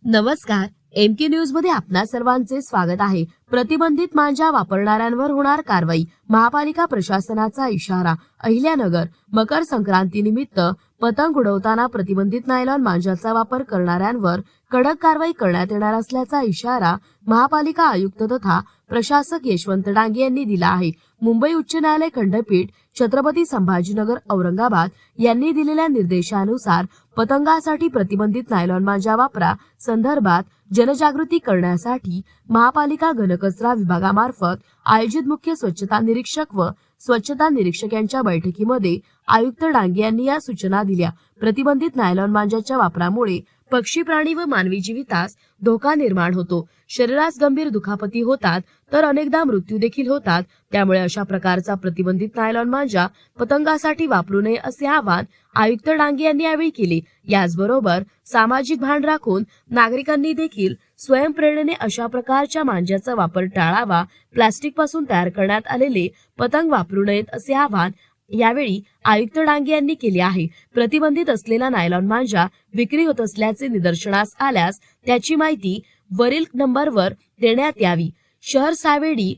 नमस्कार, MK news मध्ये आपणा सर्वांचे स्वागत आहे। प्रतिबंधित मांजा वापरणाऱ्यांवर होणार कारवाई, महापालिका प्रशासनाचा इशारा। अहिल्यानगर मकर संक्रांती निमित्त पतंग उडवताना प्रतिबंधित नायलॉन मांजाचा वापर करणाऱ्यांवर कडक कारवाई करण्यात येणार असल्याचा इशारा महापालिका आयुक्त तथा प्रशासक यशवंत डांगे यांनी दिला आहे। मुंबई उच्च न्यायालय खंडपीठ छत्रपती संभाजीनगर औरंगाबाद यांनी दिलेल्या निर्देशानुसार पतंगासाठी प्रतिबंधित नायलॉन मांजा वापरा संदर्भात जनजागृती करण्यासाठी महापालिका घनकचरा विभागामार्फत आयोजित मुख्य स्वच्छता निरीक्षक व स्वच्छता निरीक्षक यांच्या बैठकीमध्ये आयुक्त डांगे यांनी या सूचना दिल्या। प्रतिबंधित नायलॉन मांजाच्या वापरामुळे पक्षी, प्राणी व मानवी जीवितास धोका निर्माण होतो, शरीरास गंभीर दुखापती होतात तर अनेकदा मृत्यू देखील होतात। त्यामुळे अशा प्रकारचा प्रतिबंधित नायलॉन मांजा पतंगासाठी वापरू नये असे आवाहन आयुक्त डांगे यांनी यावेळी केले। याचबरोबर सामाजिक भान राखून नागरिकांनी देखील स्वयंप्रेरणेने अशा प्रकारच्या मांजाचा वापर टाळावा। प्लास्टिक पासून तयार करण्यात आलेले पतंग वापरू नयेत असे आवाहन यावेळी आयुक्त डांगे यांनी केले आहे। प्रतिबंधित असलेला नायलॉन मांजा विक्री होत असल्याचे निदर्शनास आल्यास त्याची माहिती वरील नंबरवर देण्यात यावी। शहर सावेडी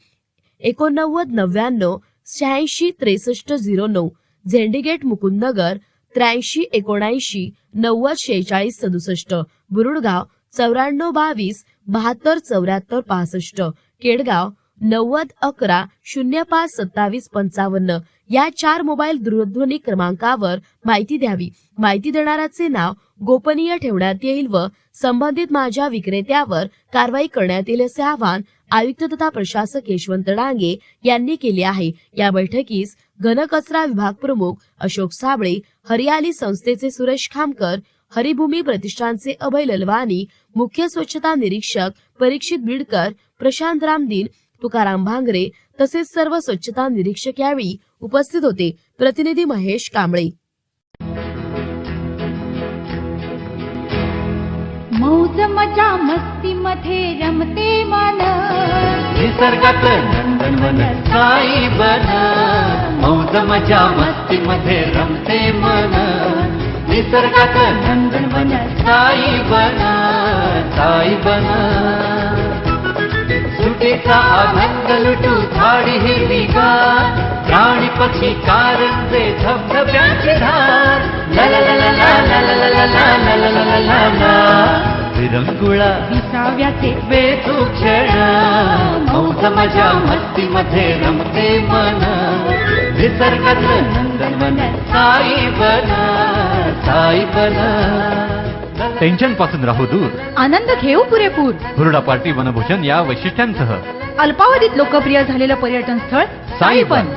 89 99 86 63 09, झेंडीगेट मुकुंदनगर 83 79 90 46 67, बुरुडगाव 94 22 72 74 65, केडगाव 90 11 05 27 55 या 4 मोबाईल दूरध्वनी क्रमांकावर माहिती द्यावी। माहिती देणाऱ्याचे नाव गोपनीय ठेवण्यात येईल व संबंधित मांजा विक्रेत्यावर कारवाई करण्यात येईल असे आवाहन आयुक्त तथा प्रशासक यशवंत डांगे यांनी केले आहे। या बैठकीस घनकचरा विभाग प्रमुख अशोक साबळे, हरियाली संस्थेचे सुरेश खामकर, हरिभूमी प्रतिष्ठानचे अभय ललवानी, मुख्य स्वच्छता निरीक्षक परीक्षित बिडकर, प्रशांत रामदीन, तुकाराम भांगरे तसेच सर्व स्वच्छता निरीक्षक यावेळी उपस्थित होते। प्रतिनिधी महेश कांबळे। मौज मजा मस्ती मध्ये रमते मन, निसर्गात नंदनवन साई बन। मौज मजा मस्ती मध्ये रमते मन, निसर्गात नंदनवन साई बन, साई बन। सुटीचा आनंद लुटू झाडी हिरवीगार, प्राणी पक्षी कारंजे धबधब्यांची धार, ला ला ला ला ला ला ला ला ला ला ला ला ला ला। विरंगुळा विसाव्याचे बेतू क्षण, मौज मजा मस्ती मध्ये रमते मन, निसर्गात नंदनवन साई बन, साई बन। टेन्शन पासून राहू दूर, आनंद घेऊ पुरेपूर। हुरडा पार्टी वनभोजन या वैशिष्ट्यांसह अल्पावधीत लोकप्रिय झालेलं पर्यटन स्थळ साईबन।